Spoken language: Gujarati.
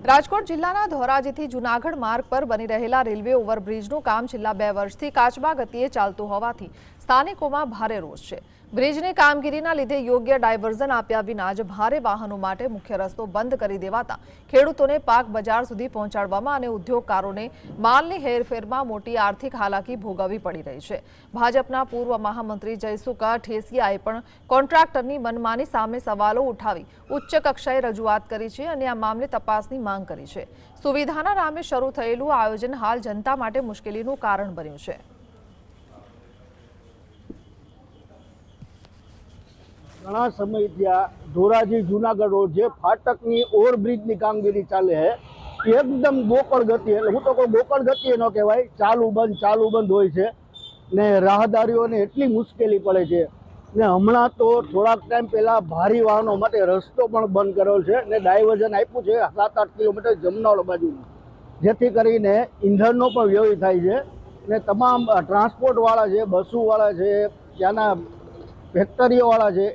રાજકોટ જિલ્લાના ધોરાજીથી જૂનાગઢ માર્ગ પર બની રહેલા રેલવે ઓવરબ્રિજનું કામ છેલ્લા 2 વર્ષથી કાચબા ગતિએ ચાલતું હોવાથી સ્થાનિકોમાં ભારે રોષ છે। બ્રિજની કામગીરીના લીધે યોગ્ય ડાયવર્ઝન આપ્યા વિના જ ભારે વાહનો માટે મુખ્ય રસ્તો બંધ કરી દેવાતા ખેડૂતોને પાક બજાર સુધી પહોંચાડવામાં અને ઉદ્યોગકારોને માલની હેરફેરમાં મોટી આર્થિક હાલાકી ભોગવવી પડી રહી છે। ભાજપના પૂર્વ મહામંત્રી જયસુખા ઠેસિયાએ પણ કોન્ટ્રાક્ટરની મનમાની સામે સવાલો ઉઠાવી ઉચ્ચ કક્ષાએ રજૂઆત કરી છે અને આ મામલે તપાસની માંગ કરી છે। સુવિધાના નામે શરૂ થયેલું આયોજન હાલ જનતા માટે મુશ્કેલીનું કારણ બન્યું છે। ઘણા સમયથી આ ધોરાજી જૂનાગઢ રોડ જે ફાટકની ઓવરબ્રિજની કામગીરી ચાલે છે એકદમ ગોકળ ગતિ, એટલે હું તો કોઈ ગોકળ ગતિ ન કહેવાય, ચાલુ બંધ હોય છે ને રાહદારીઓને એટલી મુશ્કેલી પડે છે ને હમણાં તો થોડાક ટાઈમ પહેલાં ભારી વાહનો માટે રસ્તો પણ બંધ કર્યો છે ને ડાયવર્ઝન આપ્યું છે 7-8 કિલોમીટર જમનાવળ બાજુનું, જેથી કરીને ઈંધણનો પણ વ્યય થાય છે ને તમામ ટ્રાન્સપોર્ટવાળા છે, બસોવાળા છે, ત્યાંના ફેક્ટરીઓવાળા છે